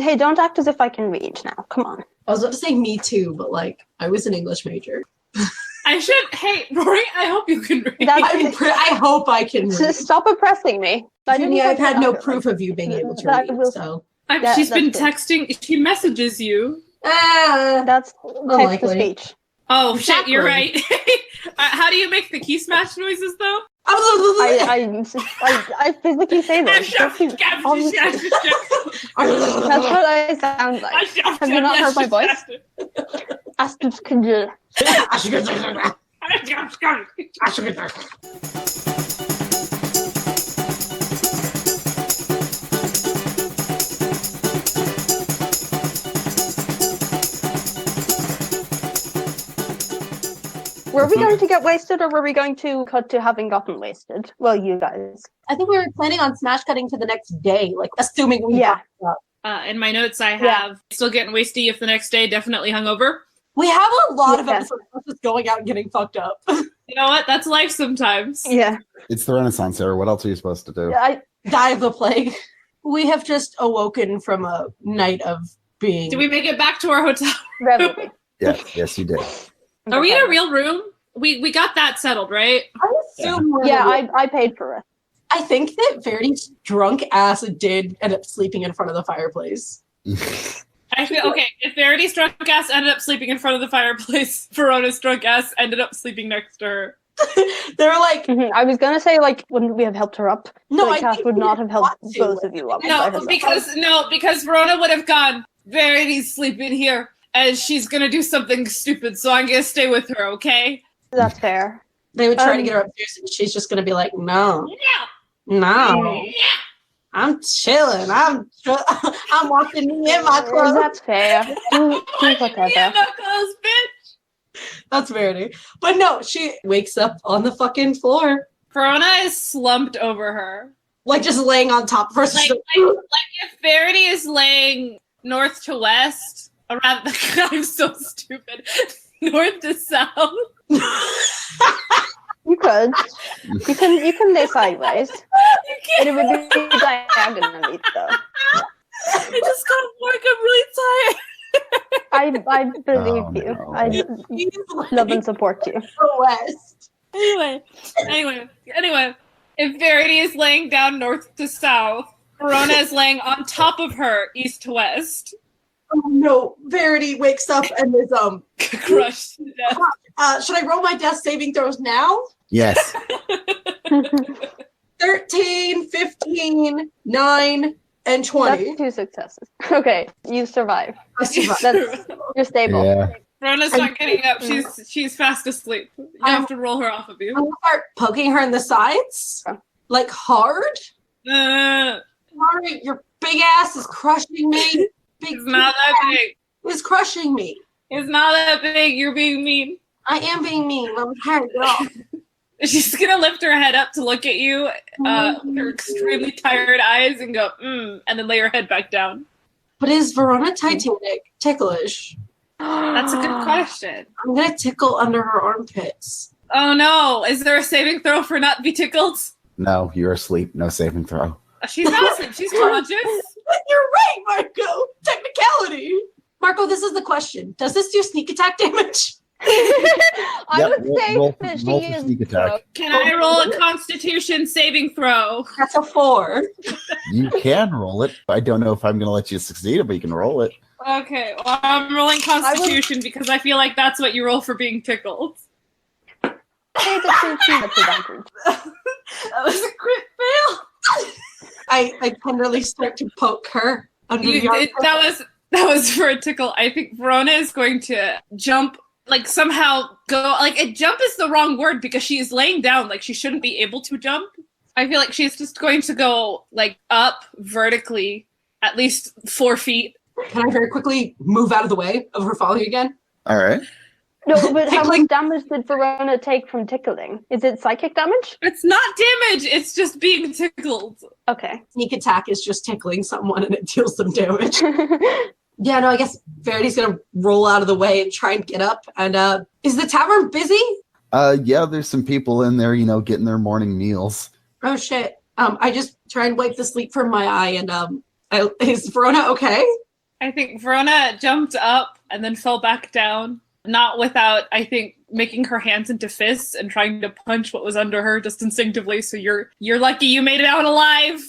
Hey, don't act as if I can read now. Come on. I was about to say me too, but like I was an English major. Hey, Rory, I hope you can read. I hope I can read. Stop oppressing me. Junia, I've had no proof of you being able to read, so. She's been texting, she messages you. That's text-to-speech. Oh, exactly. Shit, you're right. How do you make the key smash noises, though? I physically say this. That's what I sound like. Have you not heard my voice? Were we going to get wasted, or were we going to cut to having gotten wasted? Well, you guys. I think we were planning on smash cutting to the next day, like assuming we got up. In my notes, I have still getting wasty if the next day, definitely hungover. We have a lot of episodes of just going out and getting fucked up. You know what? That's life sometimes. Yeah. It's the Renaissance era. What else are you supposed to do? Die of the plague. We have just awoken from a night of being... Did we make it back to our hotel room? Yes, you did. Are we in a real room? We got that settled, right? I assume I paid for it. I think that Verity's drunk ass did end up sleeping in front of the fireplace. Actually, okay, if Verity's drunk ass ended up sleeping in front of the fireplace, Verona's drunk ass ended up sleeping next to her. They were like... I was going to say, like, wouldn't we have helped her up? No, I Cass would not have helped both of you up. Because Verona would have gone, Verity's sleeping here, and she's going to do something stupid, so I'm going to stay with her, okay? That's fair. They would try to get her upstairs, and she's just going to be like, no. I'm chilling. I'm watching me in my clothes. That's fair. Do whatever. That's Verity. But no, she wakes up on the fucking floor. Verona is slumped over her. Like just laying on top of her. Like if Verity is laying north to west, around the... I'm so stupid. North to south. You could. You can lay sideways. You can't. It would be diagonally, though. I just got work. I'm really tired. I believe you. No. I love and support you. West. Anyway. If Verity is laying down north to south, Verona is laying on top of her east to west. Oh no! Verity wakes up and is crushed to death. Should I roll my death saving throws now? Yes. 13, 15, 9, and 20. That's 2 successes. Okay, you survive. I survived. You're stable. Yeah. Verona's not getting up. She's fast asleep. You have to roll her off of you. I'm gonna start poking her in the sides, like hard. Sorry, your big ass is crushing me. It's not that big. It's crushing me. It's not that big. You're being mean. I am being mean. I'm tired, girl. She's gonna lift her head up to look at you with her extremely tired eyes and go, and then lay her head back down. But is Verona Titanic ticklish? That's a good question. I'm gonna tickle under her armpits. Oh no! Is there a saving throw for not be tickled? No, you're asleep. No saving throw. She's not asleep. She's conscious. You're right, Marco. Technicality. Marco, this is the question. Does this do sneak attack damage? I would say that she is. Sneak attack. Can I roll a Constitution saving throw? That's a 4. You can roll it. I don't know if I'm going to let you succeed it, but you can roll it. Okay, well, I'm rolling Constitution because I feel like that's what you roll for being tickled. Say the That was a crit fail. I tenderly start to poke her under the arm. That was for a tickle. I think Verona is going to jump, like somehow go, like a jump is the wrong word because she is laying down, like she shouldn't be able to jump. I feel like she's just going to go like up vertically, at least 4 feet. Can I very quickly move out of the way of her falling again? All right. No, but how much damage did Verona take from tickling? Is it psychic damage? It's not damage, it's just being tickled. Okay. Sneak attack is just tickling someone and it deals them damage. Yeah, no, I guess Verity's gonna roll out of the way and try and get up. And is the tavern busy? Yeah, there's some people in there, getting their morning meals. Oh shit. I just try and wipe the sleep from my eye and is Verona okay? I think Verona jumped up and then fell back down, not without, I think, making her hands into fists and trying to punch what was under her just instinctively. So you're lucky you made it out alive.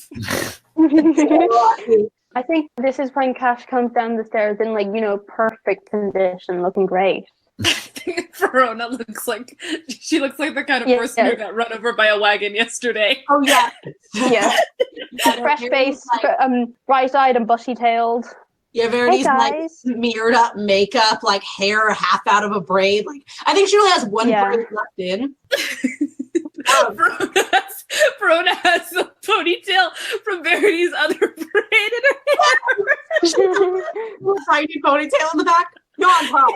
I think this is when Cash comes down the stairs in, like, perfect condition, looking great. I think Verona looks like the kind of person who got run over by a wagon yesterday. Oh yeah. Yeah. Fresh-faced, bright-eyed and bushy-tailed. Yeah, Verity's Hey, like guys. smeared up makeup, like hair half out of a braid. Like I think she only has one braid left in. Verona has a ponytail from Verity's other braid in her hair. Tiny ponytail in the back. No, I'm proud.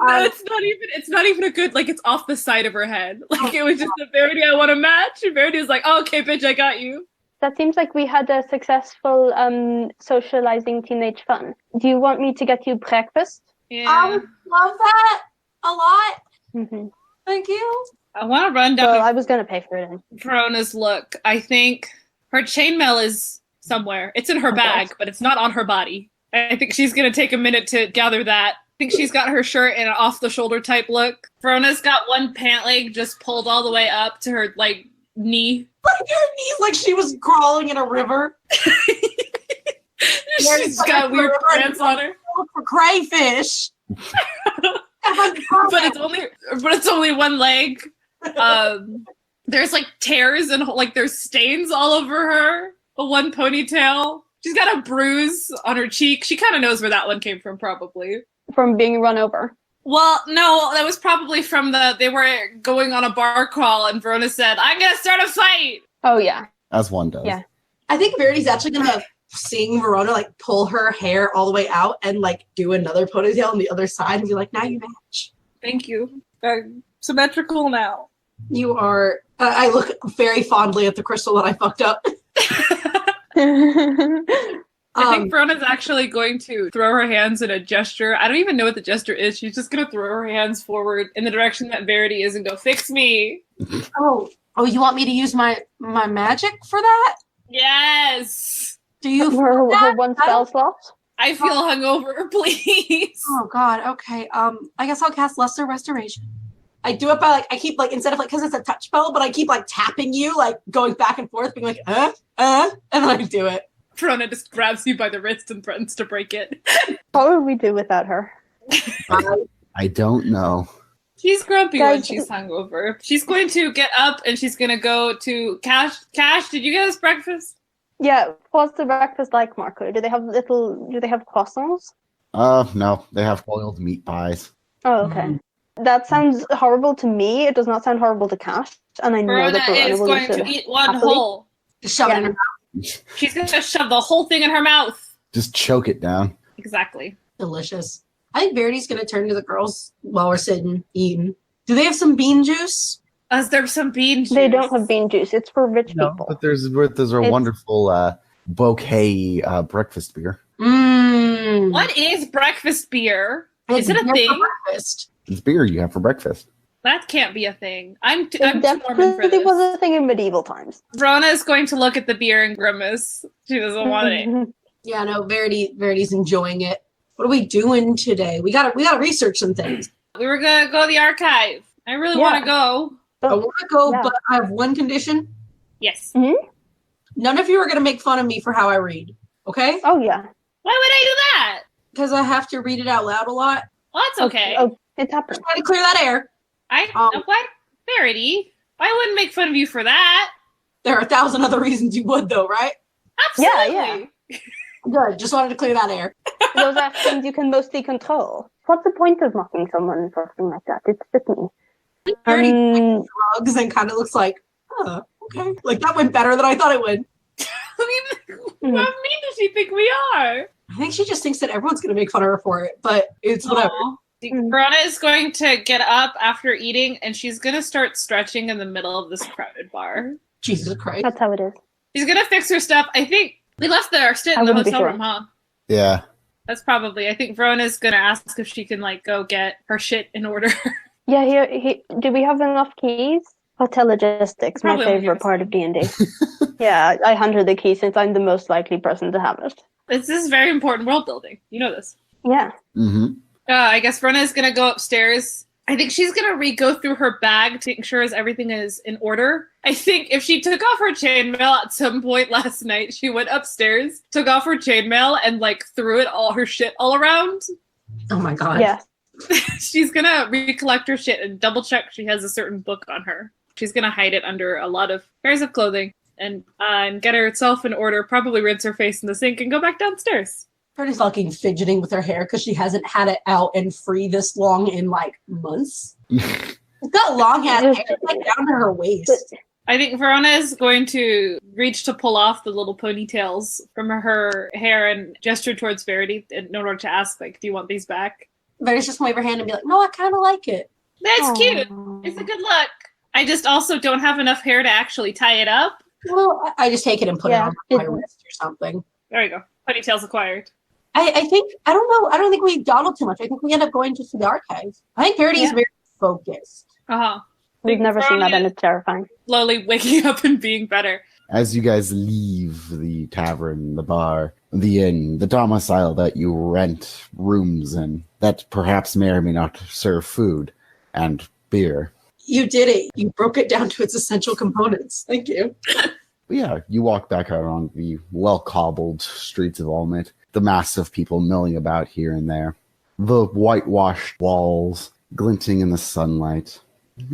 No, it's not even a good, like, it's off the side of her head. Like, it was just a Verity, I want to match. And Verity was like, oh, okay, bitch, I got you. That seems like we had a successful socializing teenage fun. Do you want me to get you breakfast? Yeah. I would love that a lot. Mm-hmm. Thank you. I want to run down Well, I was going to pay for it. Verona's look. I think her chainmail is somewhere. It's in her bag, but it's not on her body. I think she's going to take a minute to gather that. I think she's got her shirt in an off-the-shoulder type look. Verona's got one pant leg just pulled all the way up to her, like, knee. Like your knees, like she was crawling in a river. She's got weird pants on her. For crayfish. but it's only one leg. There's like tears and like there's stains all over her. One ponytail. She's got a bruise on her cheek. She kind of knows where that one came from, probably. From being run over. Well, no, that was probably from they were going on a bar crawl and Verona said, I'm going to start a fight. Oh, yeah. As one does. Yeah. I think Verity's actually going to sing Verona, like pull her hair all the way out and like do another ponytail on the other side and be like, now you match. Thank you. Symmetrical now. You are, I look very fondly at the crystal that I fucked up. I think Verona's actually going to throw her hands in a gesture. I don't even know what the gesture is. She's just going to throw her hands forward in the direction that Verity is and go, fix me. Oh, you want me to use my magic for that? Yes. Do you? Her one spell slot? I feel hungover, please. Oh God. Okay. I guess I'll cast Lesser Restoration. I do it by like I keep like instead of like because it's a touch spell, but I keep like tapping you, like going back and forth, being like and then I do it. Verona just grabs you by the wrist and threatens to break it. What would we do without her? I don't know. She's grumpy when she's hungover. She's going to get up and she's going to go to Cash. Cash, did you get us breakfast? Yeah, what's the breakfast like, Marco? Do they have croissants? No, they have boiled meat pies. Oh, okay. That sounds horrible to me. It does not sound horrible to Cash, and I know Verona that Verona is will going eat it to eat one happily. whole. Just shove it in her mouth. She's going to shove the whole thing in her mouth. Just choke it down. Exactly. Delicious. I think Verity's going to turn to the girls while we're sitting eating. Do they have some bean juice? Is there some bean juice? They don't have bean juice. It's for rich No, people. but there's a wonderful bouquet breakfast beer. Mmm. What is breakfast beer? Is it a thing? Breakfast. It's beer you have for breakfast. That can't be a thing. I'm too It Mormon for definitely this. was a thing in medieval times. Verona is going to look at the beer and grimace. She doesn't want it. Yeah, no, Verity's enjoying it. What are we doing today? We gotta research some things. We were going to go to the archive. I really want to go. I want to go, Yeah. but I have one condition. Yes. None of you are gonna make fun of me for how I read. Okay? Oh, yeah. Why would I do that? Because I have to read it out loud a lot. Well, that's okay. Oh, it's happened. Try to clear that air. What? Verity? I wouldn't make fun of you for that. There are 1,000 other reasons you would, though, right? Absolutely. Yeah. Good. Just wanted to clear that air. Those are things you can mostly control. What's the point of mocking someone for something like that? It's just me. Verity drugs and kind of looks like, oh, okay. Like that went better than I thought it would. What mean does she think we are? I think she just thinks that everyone's gonna make fun of her for it, but it's whatever. Verona is going to get up after eating, and she's going to start stretching in the middle of this crowded bar. Jesus Christ. That's how it is. She's going to fix her stuff. I think we left our shit in the hotel room, huh? Yeah. That's probably. I think Verona's going to ask if she can, like, go get her shit in order. Yeah, do we have enough keys? Hotel logistics, Probably my only favorite have part of D&D. Yeah, I hand her the key since I'm the most likely person to have it. This is very important world building. You know this. Yeah. Mm-hmm. I guess Verona is going to go upstairs. I think she's going to re-go through her bag to make sure everything is in order. I think if she took off her chainmail at some point last night, she went upstairs, took off her chainmail, and, like, threw her shit all around. Oh my god. Yeah. She's going to recollect her shit and double-check she has a certain book on her. She's going to hide it under a lot of pairs of clothing and get herself in order, probably rinse her face in the sink, and go back downstairs. Veronia's fucking fidgeting with her hair because she hasn't had it out and free this long in, like, months. She's got long ass hair, like, down to her waist. I think Verona is going to reach to pull off the little ponytails from her hair and gesture towards Verity in order to ask, like, do you want these back? Veronia's just wave her hand and be like, no, I kind of like it. That's cute. It's a good look. I just also don't have enough hair to actually tie it up. Well, I just take it and put it on my wrist or something. There you go. Ponytails acquired. I think, I don't know, I don't think we dawdle too much. I think we end up going to see the archives. I think Verity is very focused. Uh-huh. We've never seen that and it's terrifying. Slowly waking up and being better. As you guys leave the tavern, the bar, the inn, the domicile that you rent rooms in, that perhaps may or may not serve food and beer. You did it. You broke it down to its essential components. Thank you. But yeah, you walk back out on the well-cobbled streets of Ulmit, the mass of people milling about here and there, the whitewashed walls glinting in the sunlight.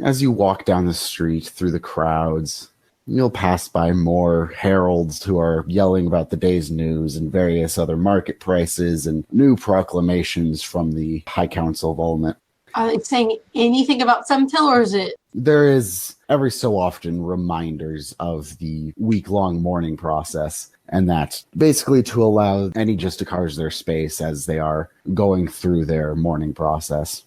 As you walk down the street through the crowds, you'll pass by more heralds who are yelling about the day's news and various other market prices and new proclamations from the High Council of Ulmit. Are they saying anything about Semtil, or is it? There is every so often reminders of the week-long mourning process, and that basically to allow any Justicars their space as they are going through their mourning process.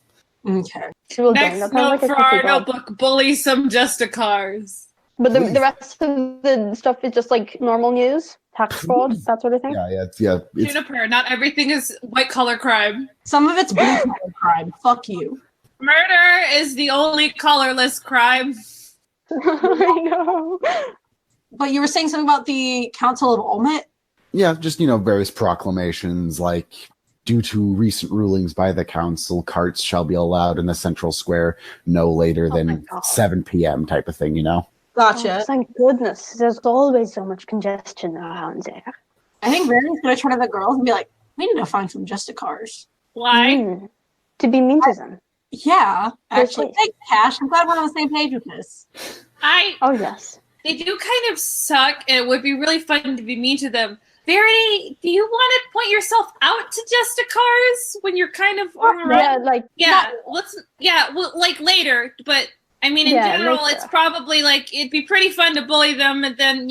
Okay. Next note for our notebook, bully some Justicars. But the rest of the stuff is just like normal news, tax fraud, that sort of thing. It's Juniper, not everything is white-collar crime. Some of it's blue-collar crime. Fuck you. Murder is the only colorless crime. I know. But you were saying something about the Council of Ulmit? Yeah, just, various proclamations like, due to recent rulings by the council, carts shall be allowed in the central square no later than 7 p.m. type of thing, Gotcha. Oh, thank goodness. There's always so much congestion around there. I think Verity's going to turn to the girls and be like, we need to find some Justicars. Why? To be mean to them. Yeah, actually. Thanks, Cash. I'm glad we're on the same page with this. Oh, yes. They do kind of suck, and it would be really fun to be mean to them. Verity, do you want to point yourself out to Justicars when you're kind of on the run? Well, like later, but I mean, in general, later. It's probably like, it'd be pretty fun to bully them, and then,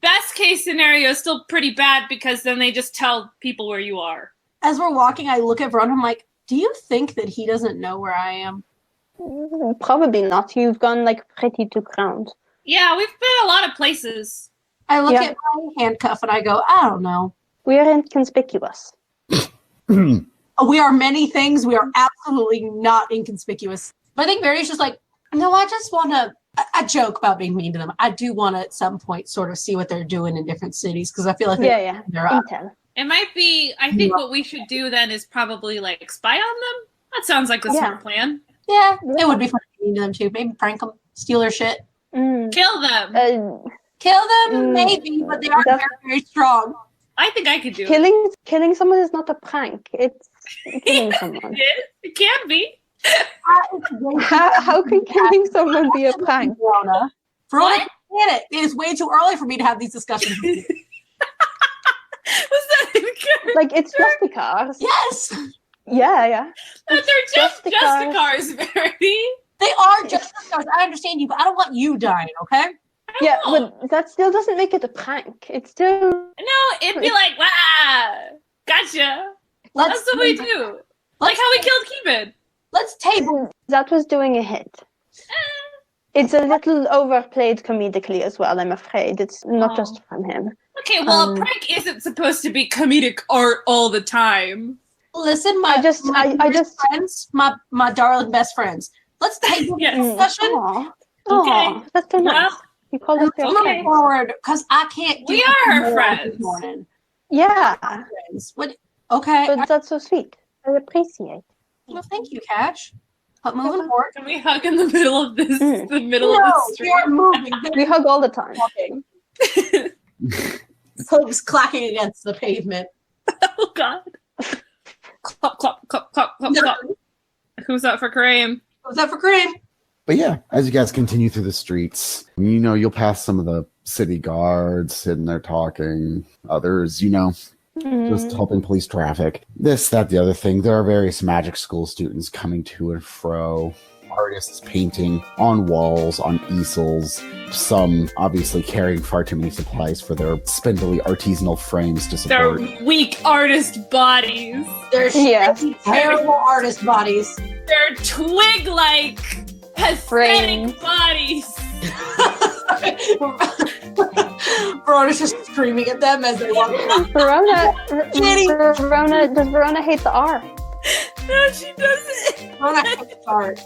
best case scenario is still pretty bad because then they just tell people where you are. As we're walking, I look at Verona, I'm like, do you think that he doesn't know where I am? Probably not. You've gone, pretty to ground. Yeah, we've been a lot of places. I look at my handcuff and I go, I don't know. We are inconspicuous. We are many things. We are absolutely not inconspicuous. But I think Verity's just like, no, I just want to, I joke about being mean to them. I do want to at some point sort of see what they're doing in different cities because I feel like they're intel. It might be, I think what we should do then is probably spy on them. That sounds like a smart plan. Yeah, it would be fun to be mean to them too. Maybe prank them, steal their shit. Kill them. Kill them, maybe, but they are very, very strong. I think I could do it. Killing someone is not a prank. It's killing someone. It can be. How can killing someone be a prank? Verona, get it. It is way too early for me to have these discussions with you. Was that in character? It's Justicars. Yes. Yeah. But they're just Justicars, Verity. They are Justicars. I understand you, but I don't want you dying, okay? Yeah, but that still doesn't make it a prank. It's still... No, it'd be like, gotcha. That's what we do. Like how we killed Keeban. Let's table. That was doing a hit. It's a little overplayed comedically as well, I'm afraid. It's not just from him. Okay, well, a prank isn't supposed to be comedic art all the time. Listen, my friends, my darling best friends. Let's table this discussion. Okay. That's so nice. You call us your friends. Forward, because I can't do We are her this friends. morning. Yeah, friends. What? Okay. but that's so sweet. I appreciate. Well, thank you, Cash. But moving forward. Can we hug in the middle of this? The middle No, of the we street. are moving. We hug all the time. Walking. Hooves clacking against the pavement. Oh God! Clop clop clop clop clop clop. Who's up for cream? Was that for cream? But yeah, as you guys continue through the streets, you'll pass some of the city guards sitting there talking. Others, just helping police traffic. This, that, the other thing. There are various magic school students coming to and fro. Artists painting on walls, on easels. Some obviously carrying far too many supplies for their spindly artisanal frames to support. They're weak artist bodies. They're terrible artist bodies. They're twig-like, pathetic bodies. Verona's just screaming at them as they walk by. Does Verona hate the R? No, she doesn't. Verona hates art.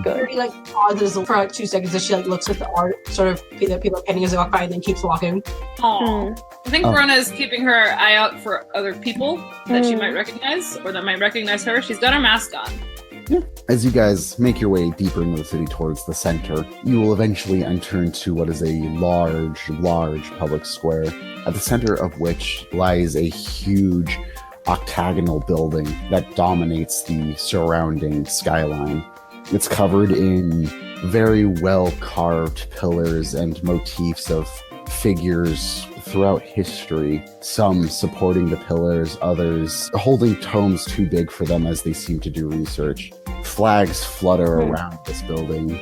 Verity pauses for 2 seconds as she looks at the art, sort of that people are painting as they walk by, and then keeps walking. Aww. I think Verona is keeping her eye out for other people that she might recognize, or that might recognize her. She's got her mask on. As you guys make your way deeper into the city towards the center, you will eventually enter into what is a large public square, at the center of which lies a huge octagonal building that dominates the surrounding skyline. It's covered in very well-carved pillars and motifs of figures throughout history, some supporting the pillars, others holding tomes too big for them as they seem to do research. Flags flutter around this building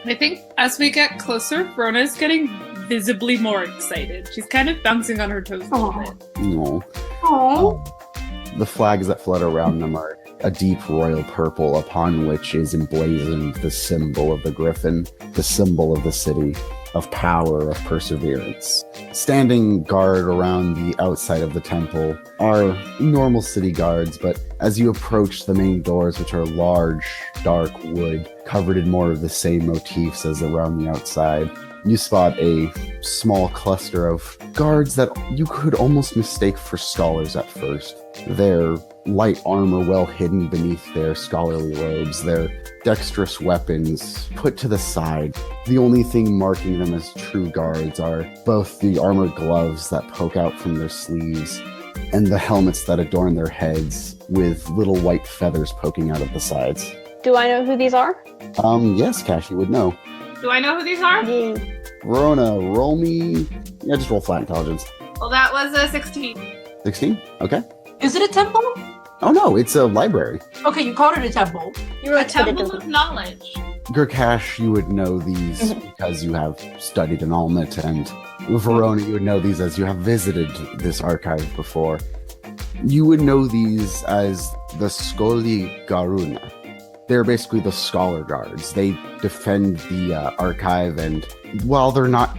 I think as we get closer, Verona is getting visibly more excited. She's kind of bouncing on her toes a little bit. The flags that flutter around them are a deep royal purple upon which is emblazoned the symbol of the griffin, the symbol of the city, of power, of perseverance. Standing guard around the outside of the temple are normal city guards, but as you approach the main doors, which are large, dark wood, covered in more of the same motifs as around the outside, you spot a small cluster of guards that you could almost mistake for scholars at first. Their light armor well hidden beneath their scholarly robes, their dexterous weapons put to the side. The only thing marking them as true guards are both the armored gloves that poke out from their sleeves and the helmets that adorn their heads with little white feathers poking out of the sides. Do I know who these are? Yes, Cash, you would know. Do I know who these are? Verona, roll me... Yeah, just roll flat intelligence. Well, that was a 16. 16? Okay. Is it a temple? Oh no, it's a library. Okay, you called it a temple. You're a temple of knowledge. Ghr'Kash, you would know these because you have studied in Ulmit, and Verona, you would know these as you have visited this archive before. You would know these as the Skoli Garuna. They're basically the scholar guards. They defend the archive, and while they're not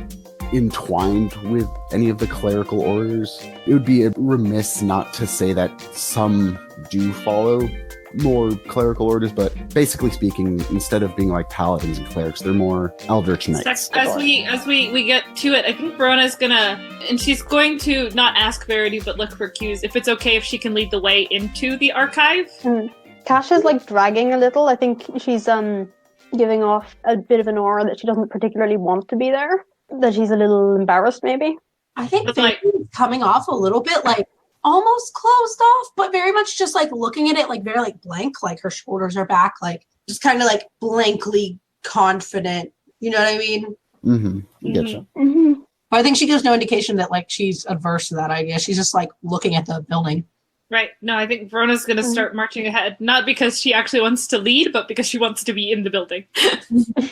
entwined with any of the clerical orders, it would be remiss not to say that some do follow more clerical orders, but basically speaking, instead of being like paladins and clerics, they're more eldritch knights. As we get to it, I think Verona's gonna, and she's going to not ask Verity, but look for cues. If it's okay if she can lead the way into the archive. Cash is dragging a little. I think she's giving off a bit of an aura that she doesn't particularly want to be there. That she's a little embarrassed, maybe. I think Verity's coming off a little bit almost closed off, but very much just looking at it very blank, her shoulders are back, just kind of blankly confident. You know what I mean? Mm-hmm. Getcha. Mm-hmm. But I think she gives no indication that she's adverse to that idea. She's just looking at the building. Right. No, I think Verona's going to start marching ahead, not because she actually wants to lead, but because she wants to be in the building. Do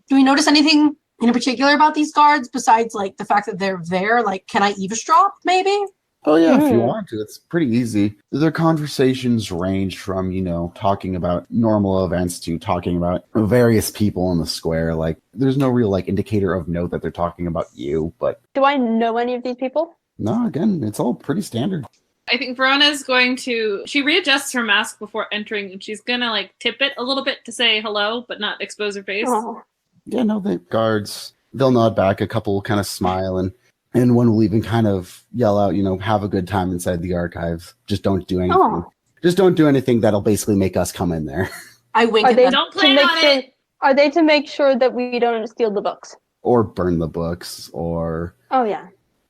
we notice anything in particular about these guards besides the fact that they're there? Can I eavesdrop maybe? Oh yeah, if you want to. It's pretty easy. Their conversations range from, talking about normal events to talking about various people in the square. There's no real indicator of note that they're talking about you, but... Do I know any of these people? No, again, it's all pretty standard. I think Verona's going to... She readjusts her mask before entering, and she's gonna tip it a little bit to say hello, but not expose her face. Oh. Yeah, no, the guards, they'll nod back, a couple kind of smile, and And one will even kind of yell out, have a good time inside the archives. Just don't do anything. Oh. Just don't do anything that'll basically make us come in there. I wink Are at they them. Don't plan on it. Are they to make sure that we don't steal the books? Or burn the books, or... Oh, yeah.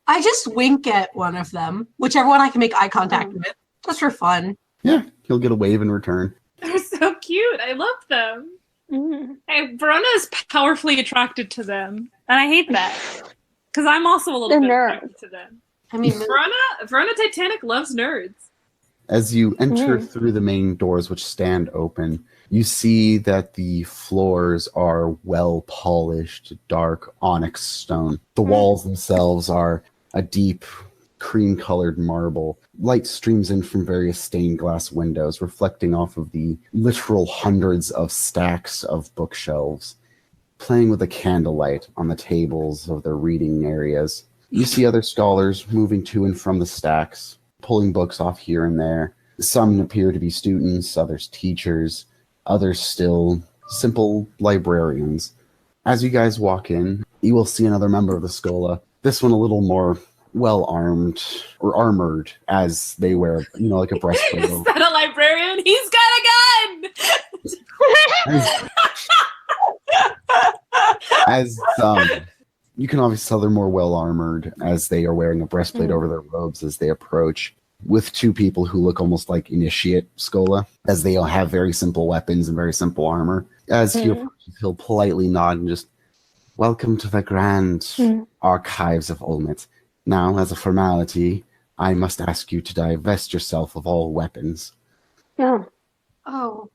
I just wink at one of them, whichever one I can make eye contact with, just for fun. Yeah, he'll get a wave in return. They're so cute. I love them. Hey, Verona is powerfully attracted to them. And I hate that. Because I'm also a little bit attracted to them. I mean, Verona Titanic loves nerds. As you enter through the main doors, which stand open, you see that the floors are well polished, dark onyx stone. The walls themselves are a deep cream-colored marble. Light streams in from various stained glass windows, reflecting off of the literal hundreds of stacks of bookshelves. Playing with a candlelight on the tables of their reading areas. You see other scholars moving to and from the stacks, pulling books off here and there. Some appear to be students, others teachers, others still simple librarians. As you guys walk in, you will see another member of the Schola. This one a little more well-armed or armored, as they wear, like a breastplate. Is that a librarian? He's got a gun! As you can obviously tell they're more well-armored, as they are wearing a breastplate over their robes as they approach, with two people who look almost like initiate Schola, as they all have very simple weapons and very simple armor. As he approaches, he'll politely nod and just, "Welcome to the grand archives of Ulmit. Now, as a formality, I must ask you to divest yourself of all weapons." No. Oh.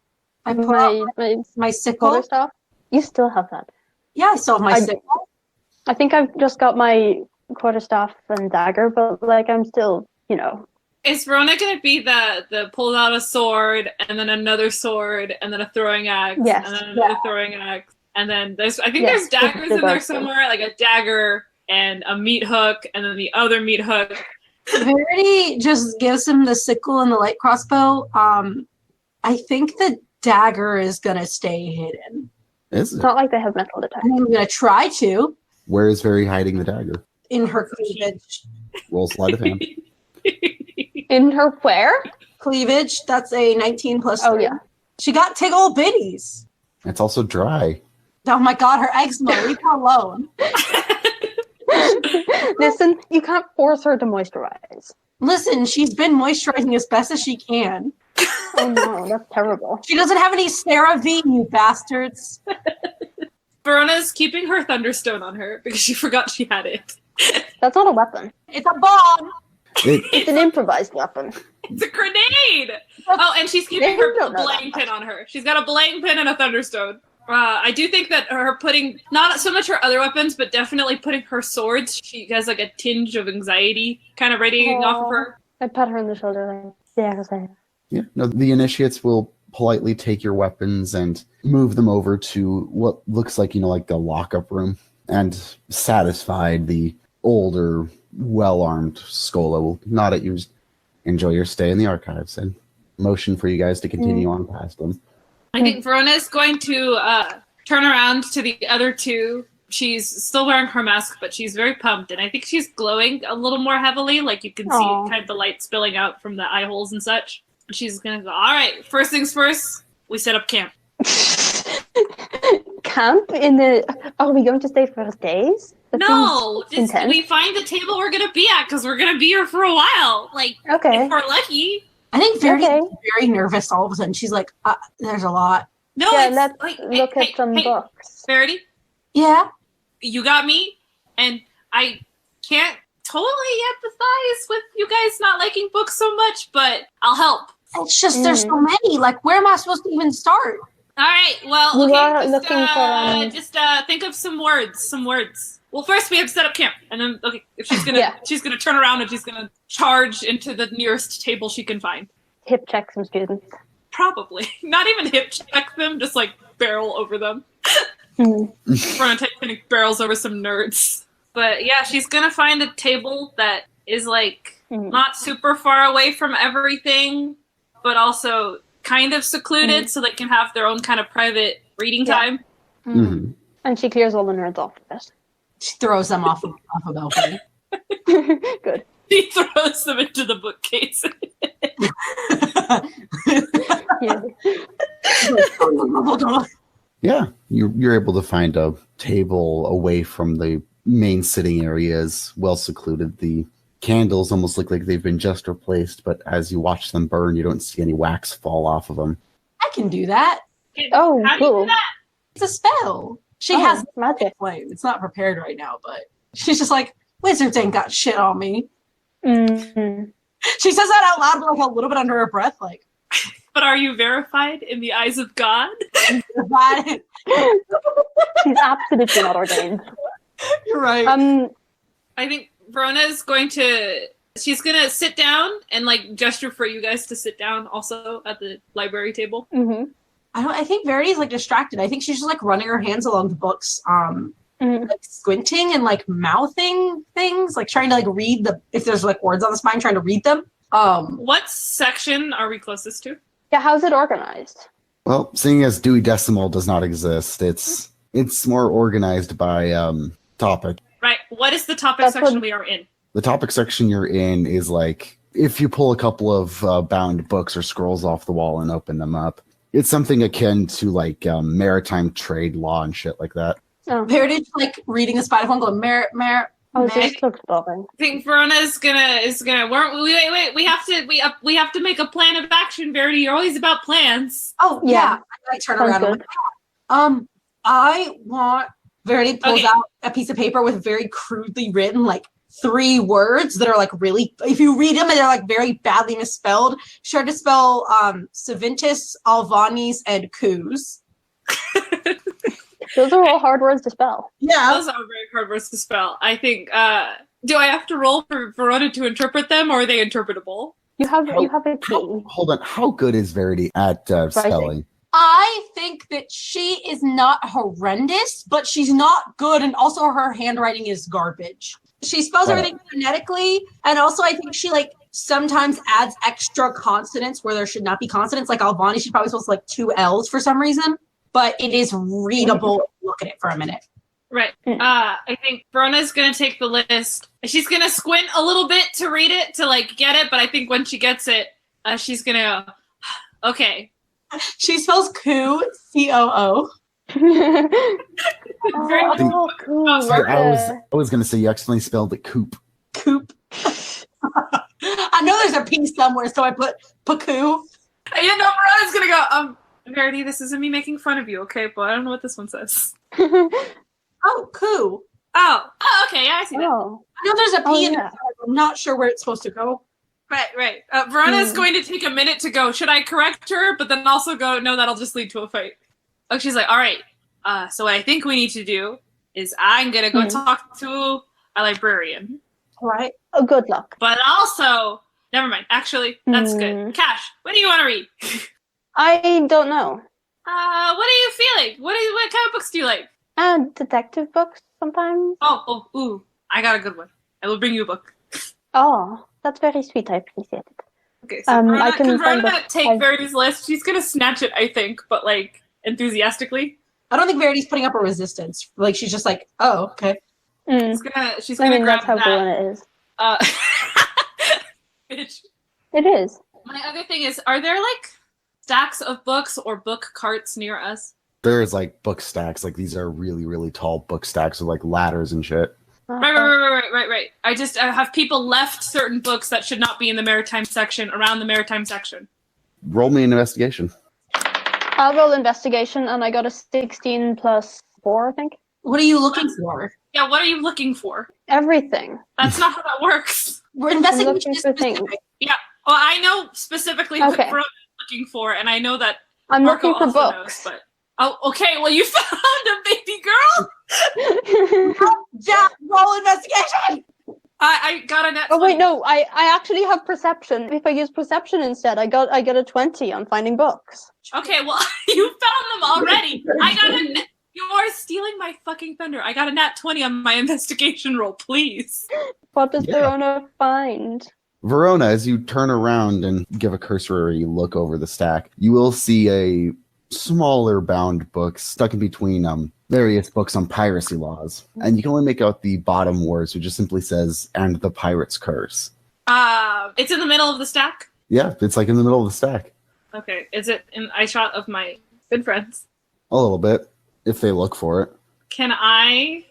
I put out my sickle. Other stuff? You still have that. Yeah, I still have my sickle. I think I've just got my quarterstaff and dagger, but I'm still, Is Verona going to be the pull out a sword, and then another sword, and then a throwing axe, Yes. and then another throwing axe, and then there's daggers in there somewhere, like a dagger and a meat hook, and then the other meat hook. Verity just gives him the sickle and the light crossbow. I think the dagger is going to stay hidden. Is It's it? not like they have metal detectors. I'm going to try to. Where is Verity hiding the dagger? In her cleavage. Roll sleight of hand. In her where? Cleavage, that's a 19 plus 3. Oh, yeah. She got tickle bitties. It's also dry. Oh my god, her eczema, leave her alone. Listen, you can't force her to moisturize. Listen, she's been moisturizing as best as she can. Oh no, that's terrible. She doesn't have any CeraVe, you bastards. Verona's keeping her Thunderstone on her because she forgot she had it. That's not a weapon. It's a bomb. It's an improvised weapon. It's a grenade! Oh, and she's keeping her don't know belaying that pin on her. She's got a belaying pin and a Thunderstone. I do think that her putting, not so much her other weapons, but definitely putting her swords, she has like a tinge of anxiety kind of radiating off of her. I pat her on the shoulder like, Yeah. No, the initiates will politely take your weapons and move them over to what looks like, like the lockup room. And satisfied, the older, well-armed Schola will nod at you, just enjoy your stay in the archives, and motion for you guys to continue on past them. I think Verona is going to turn around to the other two. She's still wearing her mask, but she's very pumped, and I think she's glowing a little more heavily. Like you can see kind of the light spilling out from the eye holes and such. She's going to go, all right, first things first, we set up camp. Camp in the... Are we going to stay for days? No, we find the table we're going to be at because we're going to be here for a while. Like, okay. If we're lucky. I think Verity's very nervous all of a sudden. She's like, there's a lot. No, let's look at some books. Verity? Yeah? You got me, and I can't totally empathize with you guys not liking books so much, but I'll help. It's just there's so many. Like, where am I supposed to even start? All right, well, We okay, are looking for, just think of some words. Well, first we have to set up camp, and then if she's gonna she's gonna turn around and she's gonna charge into the nearest table she can find. Hip check some students. Probably not even hip check them, just like barrel over them. Run a Titanic barrels over some nerds. But yeah, she's gonna find a table that is like not super far away from everything, but also kind of secluded, so they can have their own kind of private reading time. And she clears all the nerds off of it. She throws them off a balcony. Good. She throws them into the bookcase. Yeah. Yeah, you're able to find a table away from the main sitting areas, well secluded. The candles almost look like they've been just replaced, but as you watch them burn, you don't see any wax fall off of them. I can do that. Oh, How do you do cool. that? It's a spell. She Oh, has magic. flame. It's not prepared right now, but she's just like, wizards ain't got shit on me. Mm. She says that out loud, but like a little bit under her breath, like, But are you verified in the eyes of God? "Why?" She's absolutely not ordained. You're right. I think Verona's going to... She's going to sit down and like gesture for you guys to sit down also at the library table. Mm-hmm. I think Verity's like distracted. I think she's just like running her hands along the books, like squinting and like mouthing things, like trying to like read if there's like words on the spine, trying to read them. What section are we closest to? Yeah, how's it organized? Well, seeing as Dewey Decimal does not exist, it's more organized by topic. Right. What is the topic That's section what- we are in? The topic section you're in is like if you pull a couple of bound books or scrolls off the wall and open them up. It's something akin to like maritime trade law and shit like that. Oh, Verity's like reading the spine phone, going, I was just looked bobbing. I think Verona is gonna. Wait. We have to make a plan of action. Verity, you're always about plans. oh Yeah. I turn Sounds around. I'm good. like, I want Verity pulls Okay. out a piece of paper with very crudely written like 3 words that are like really, if you read them and they're like very badly misspelled. She tried to spell Savintis, Alvanis, and Coos. Those are all hard words to spell. Yeah. Those are very hard words to spell. I think. Do I have to roll for Verona to interpret them, or are they interpretable? You have a key. Hold on, how good is Verity at spelling? I think that she is not horrendous, but she's not good, and also her handwriting is garbage. She spells everything phonetically, and also I think she like sometimes adds extra consonants where there should not be consonants. Like Alvani, she's probably supposed to like 2 L's for some reason, but it is readable. Look at it for a minute. Right. I think Verona's gonna take the list. She's gonna squint a little bit to read it to like get it, but I think when she gets it, she's gonna go, okay. She spells coo, COO. Oh, cool. Sorry, I was gonna say you accidentally spelled it coop. Coop. I know there's a P somewhere, so I put Pacoo. Yeah, no, Verona's gonna go, Verity, this isn't me making fun of you, okay? But I don't know what this one says. Oh, coo. Oh, okay, yeah, I see that. Oh. I know there's a P in yeah. it. I'm not sure where it's supposed to go. Right. Verona's going to take a minute to go, should I correct her? But then also go, no, that'll just lead to a fight. Oh, she's like, all right. So what I think we need to do is I'm going to go talk to a librarian. All right. Oh, good luck. But also, never mind. Actually, that's good. Cash, what do you want to read? I don't know. What are you feeling? What kind of books do you like? Detective books sometimes. Ooh, I got a good one. I will bring you a book. Oh, that's very sweet. I appreciate it. Okay, so Verona, I can can find Verona the- take Verity's list? She's gonna snatch it, I think, but like enthusiastically. I don't think Verity's putting up a resistance. Like she's just like, oh, okay. She's I gonna mean, grab that's how that. Verona is. Bitch. It is. My other thing is, are there like stacks of books or book carts near us? There's like book stacks, like these are really, really tall book stacks with like ladders and shit. Right. I have people left certain books that should not be in the maritime section around the maritime section. Roll me an investigation. I'll roll investigation, and I got a 16 plus 4, I think. What are you looking for? Yeah, what are you looking for? Everything. That's not how that works. We're I'm investigating looking this for things. specific. Yeah, well, I know specifically what Okay. Verona is looking for, and I know that I'm Marco looking for also books. knows, but okay, well, you found a baby girl. Yeah, roll investigation. I got a net. Oh 20. wait, no, I actually have perception. If I use perception instead, I get a 20 on finding books. Okay, well, you found them already. I got a net. You are stealing my fucking thunder. I got a nat 20 on my investigation roll, please. What does Yeah. Verona find? Verona, as you turn around and give a cursory look over the stack, you will see a smaller bound book stuck in between various books on piracy laws. And you can only make out the bottom words, which just simply says, "and the pirate's curse." It's in the middle of the stack? Yeah, it's like in the middle of the stack. Okay. Is it in eye shot of my good friends? A little bit, if they look for it. Can I...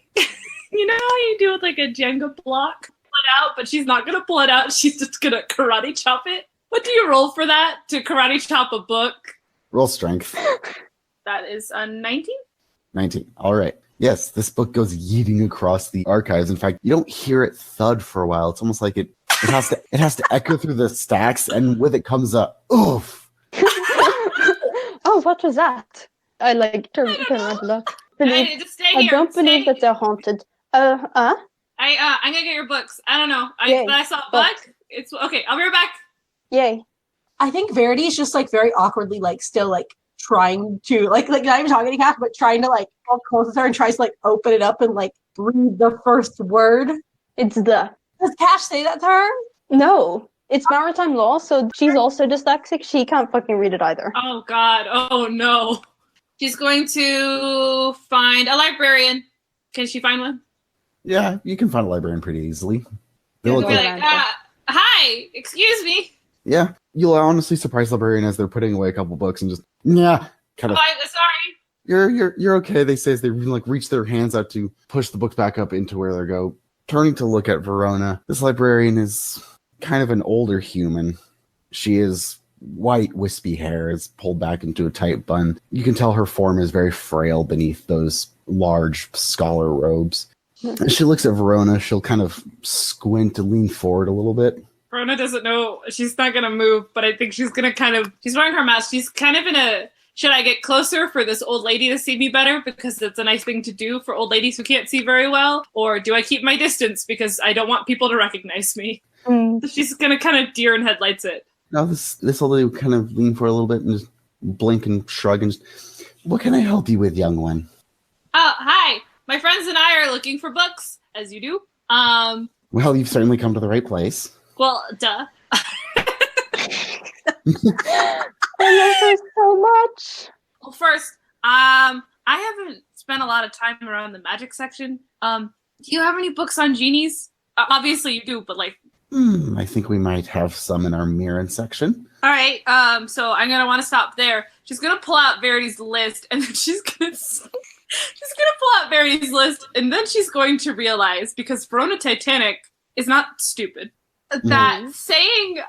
You know how you do with like a Jenga block? Pull it out, but she's not going to pull it out. She's just going to karate chop it. What do you roll for that? To karate chop a book? Roll strength. That is a 19? 19. All right. Yes, this book goes yeeting across the archives. In fact, you don't hear it thud for a while. It's almost like it has to echo through the stacks, and with it comes a oof. Oh, what was that? I like turn around to look. Just stay here. I don't believe that they're haunted. I'm gonna get your books. I don't know. I saw a bug. It's okay. I'll be right back. Yay. I think Verity is just like very awkwardly like still like trying to like not even talking to Cash, but trying to like walk close to her and tries to like open it up and like read the first word. It's the. Does Cash say that to her? No. It's maritime law, so she's also dyslexic. She can't fucking read it either. Oh god. Oh no. She's going to find a librarian. Can she find one? Yeah, you can find a librarian pretty easily. They She'll look be like, like, hi, excuse me. yeah, you'll honestly surprise the librarian as they're putting away a couple books and just, yeah, kind of. Oh, sorry. You're okay. They say as they like reach their hands out to push the books back up into where they go. Turning to look at Verona, this librarian is kind of an older human. She is white, wispy hair is pulled back into a tight bun. You can tell her form is very frail beneath those large scholar robes. As she looks at Verona, she'll kind of squint and lean forward a little bit. Verona doesn't know. She's not going to move, but I think she's going to she's wearing her mask. She's kind of in a, should I get closer for this old lady to see me better? Because it's a nice thing to do for old ladies who can't see very well. Or do I keep my distance because I don't want people to recognize me? So she's going to kind of deer in headlights it. Now this old lady will kind of lean forward a little bit and just blink and shrug and just, what can I help you with, young one? Oh, hi. My friends and I are looking for books, as you do. Well, you've certainly come to the right place. Well, duh. I love her so much. Well, first, I haven't spent a lot of time around the magic section. Do you have any books on genies? Obviously you do, but like... I think we might have some in our Mirren section. All right, so I'm going to want to stop there. She's going to pull out Verity's list, and then she's going to pull out Verity's list, and then she's going to realize, because Verona Titanic is not stupid, that saying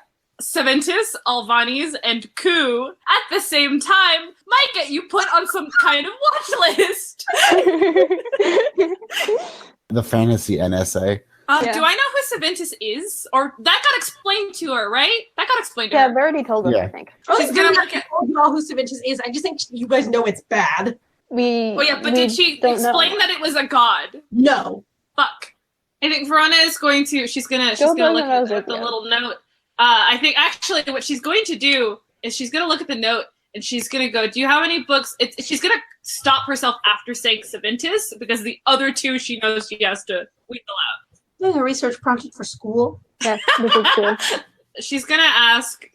Saventus, Alvanis, and Ku at the same time might get you put on some kind of watch list. The fantasy NSA. Do I know who Saventus is? Or that got explained to her, right? That got explained to her. Yeah, Verity told us, Yeah. I think. She's gonna look at all who Saventus is. I just think you guys know it's bad. Did she explain that it was a god? No. Fuck. I think Verona is going to, she's gonna look at the little note. I think actually what she's going to do is she's gonna look at the note and she's gonna go, do you have any books? She's gonna stop herself after saying Saventus because the other two she knows she has to wheedle out. Doing a research project for school. Yes, this is cool. She's gonna ask,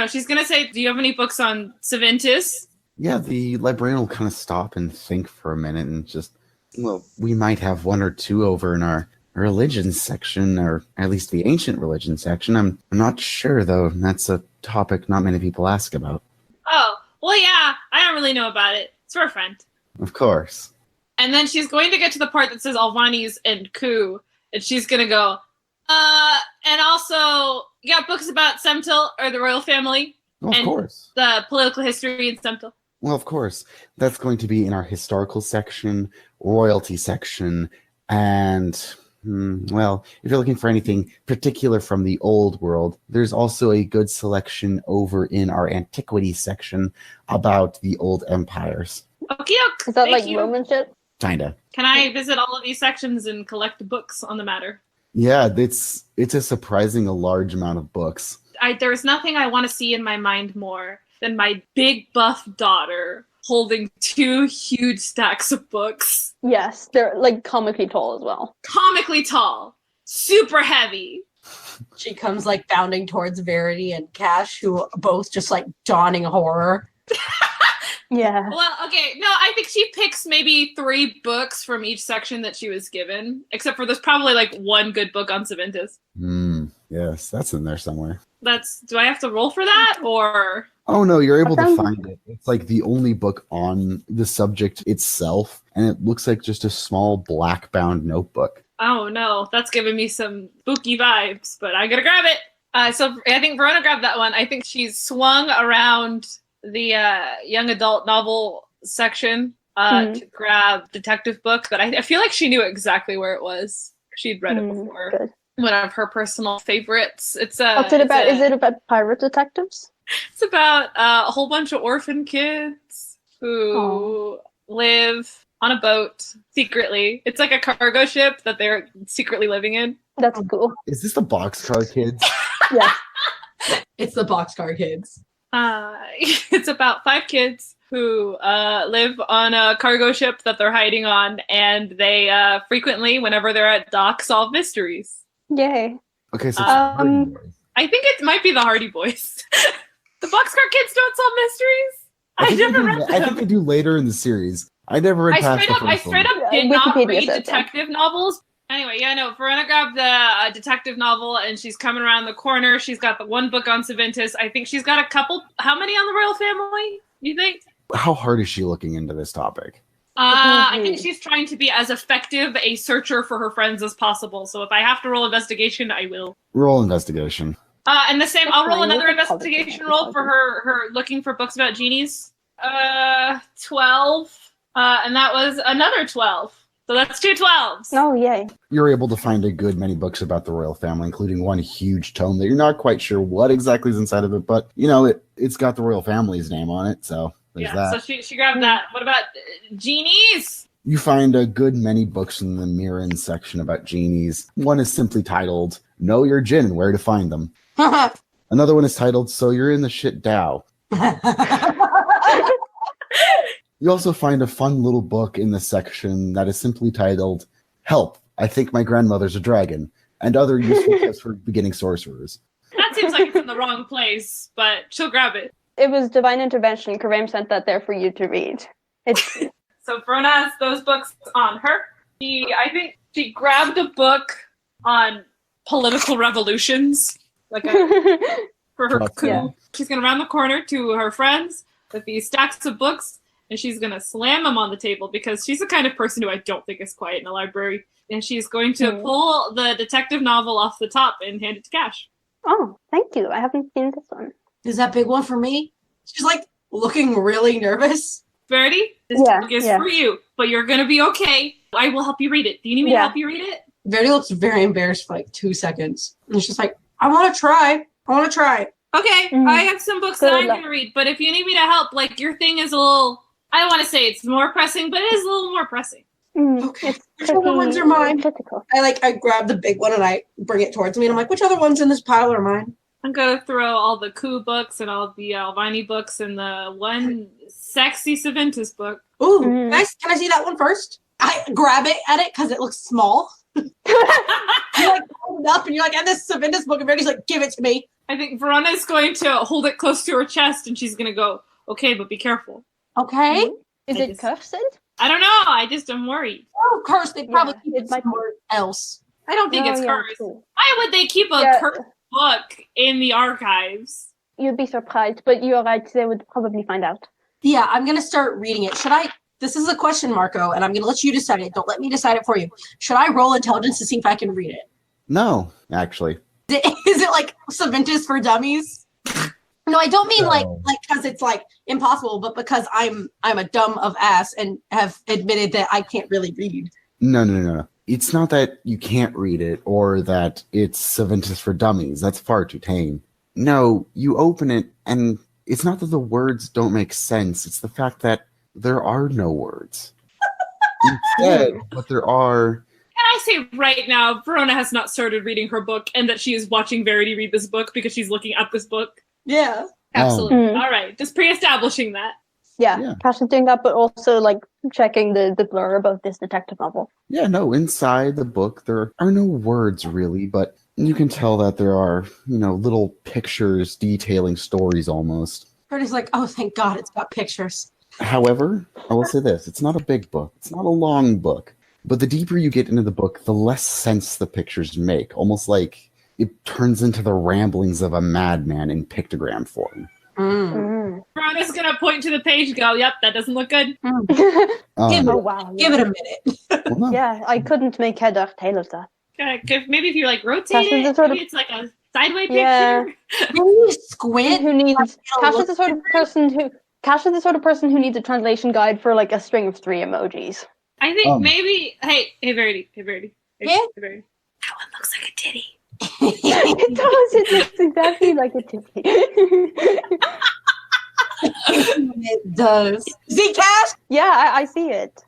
she's gonna say, do you have any books on Saventus? Yeah, the librarian will kind of stop and think for a minute and just, well, we might have one or two over in our religion section, or at least the ancient religion section. I'm not sure, though. That's a topic not many people ask about. Oh, well, yeah, I don't really know about it. It's for a friend. Of course. And then she's going to get to the part that says Alvanis and Ku, and she's going to go, and also, you got books about Semtil, or the royal family? Well, of course. The political history in Semtil. Well, of course. That's going to be in our historical section, royalty section, and, well, if you're looking for anything particular from the old world, there's also a good selection over in our antiquity section about the old empires. Okay, Is that like Roman shit? Kinda. Can I visit all of these sections and collect books on the matter? Yeah, it's a surprising a large amount of books. There's nothing I want to see in my mind more than my big buff daughter holding 2 huge stacks of books. Yes, they're like comically tall as well. Comically tall. Super heavy. She comes like bounding towards Verity and Cash, who are both just like dawning horror. Yeah. Well, okay, no, I think she picks maybe 3 books from each section that she was given, except for there's probably like 1 good book on Savintis. Yes, that's in there somewhere. Do I have to roll for that, or? Oh no, you're able to find it. It's like the only book on the subject itself, and it looks like just a small black-bound notebook. Oh no, that's giving me some spooky vibes, but I'm gonna grab it. So I think Verona grabbed that one. I think she's swung around the young adult novel section to grab detective book that I feel like she knew exactly where it was. She'd read it before. Good. One of her personal favorites. It's What's it about? Is it about pirate detectives? It's about a whole bunch of orphan kids who live on a boat secretly. It's like a cargo ship that they're secretly living in. That's cool. Is this the Boxcar Kids? Yeah. It's the Boxcar Kids. It's about 5 kids who live on a cargo ship that they're hiding on, and they frequently, whenever they're at dock, solve mysteries. Yay. Okay, so it's I think it might be the Hardy Boys. The Boxcar Kids don't solve mysteries. I never read them. I think they do later in the series. I never read past the first I straight one. up did not Wikipedia read says detective novels. Anyway, yeah, no, Verona grabbed the detective novel, and she's coming around the corner. She's got the 1 book on Savintis. I think she's got a couple. How many on the royal family, you think? How hard is she looking into this topic? I think she's trying to be as effective a searcher for her friends as possible. So if I have to roll investigation, I will. Roll investigation. And the same, I'll roll another investigation roll for her looking for books about genies. 12. And that was another 12. So that's 2 12s. Oh, yay. You're able to find a good many books about the royal family, including one huge tome that you're not quite sure what exactly is inside of it, but, you know, it's got the royal family's name on it, so there's that. So she grabbed that. What about genies? You find a good many books in the Mirren section about genies. One is simply titled, Know Your Djinn and Where to Find Them. Another one is titled, So You're in the Shit Dow. You also find a fun little book in the section that is simply titled, Help, I Think My Grandmother's a Dragon, and Other Useful Tips for Beginning Sorcerers. That seems like it's in the wrong place, but she'll grab it. It was divine intervention. Kareem sent that there for you to read. It's So Verona has those books on her. I think she grabbed a book on political revolutions, for her coup. Yeah. She's going to round the corner to her friends with these stacks of books, and she's going to slam them on the table because she's the kind of person who I don't think is quiet in a library. And she's going to pull the detective novel off the top and hand it to Cash. Oh, thank you. I haven't seen this one. Is that big one for me? She's like looking really nervous. Verity, this book is for you, but you're going to be okay. I will help you read it. Do you need me to help you read it? Verity looks very embarrassed for like 2 seconds. And she's like, I want to try. Okay, I have some books that I'm going to read, but if you need me to help, like, your thing is a little, I don't want to say it's more pressing, but it is a little more pressing. Okay. Which other ones are mine? Critical. I grab the big one and I bring it towards me and I'm like, which other ones in this pile are mine? I'm going to throw all the coup books and all the Alvini books and the one sexy Savintis book. Ooh, nice. Can I see that one first? I grab it at it because it looks small. You like hold it up and you're like, and this Savintis book, and Verity's like, give it to me. I think Verona is going to hold it close to her chest and she's going to go, okay, but be careful. Okay. Is it cursed? I don't know. I just am worried. Oh, cursed. They probably keep it might somewhere else. I don't think it's cursed. Why would they keep a cursed book in the archives? You'd be surprised, but you're right. They would probably find out. Yeah, I'm going to start reading it. Should I? This is a question, Marco, and I'm going to let you decide it. Don't let me decide it for you. Should I roll intelligence to see if I can read it? No, actually. Is it like Savintis for dummies? No, I don't mean like because it's like impossible, but because I'm a dumb of ass and have admitted that I can't really read. No. It's not that you can't read it or that it's Savintis for dummies. That's far too tame. No, you open it and it's not that the words don't make sense. It's the fact that there are no words. Instead, what there are... Can I say right now, Verona has not started reading her book and that she is watching Verity read this book because she's looking at this book? Yeah. Absolutely. All right. Just pre-establishing that. Yeah. Cash is doing that, but also like checking the blurb of this detective novel. Yeah, no, inside the book, there are no words really, but you can tell that there are, little pictures detailing stories almost. Verty's like, oh, thank God it's got pictures. However, I will say this. It's not a big book. It's not a long book. But the deeper you get into the book, the less sense the pictures make. Almost like it turns into the ramblings of a madman in pictogram form. Verona's gonna point to the page and go, yep, that doesn't look good. Oh wow! Give it a minute. Well, no. Yeah, I couldn't make head or tail of that. Maybe if you like rotate Cash is it, the sort maybe of- it's like a sideway Yeah. picture. Maybe you squint. Who needs Cash is look the sort of person who Cash is the sort of person who needs a translation guide for like a string of 3 emojis. I think maybe. Hey, Verity. Hey, Verity. Yeah? Hey, Verity. That one looks like a titty. It does. It looks exactly like a titty. It does. See, Cash? Yeah, I see it.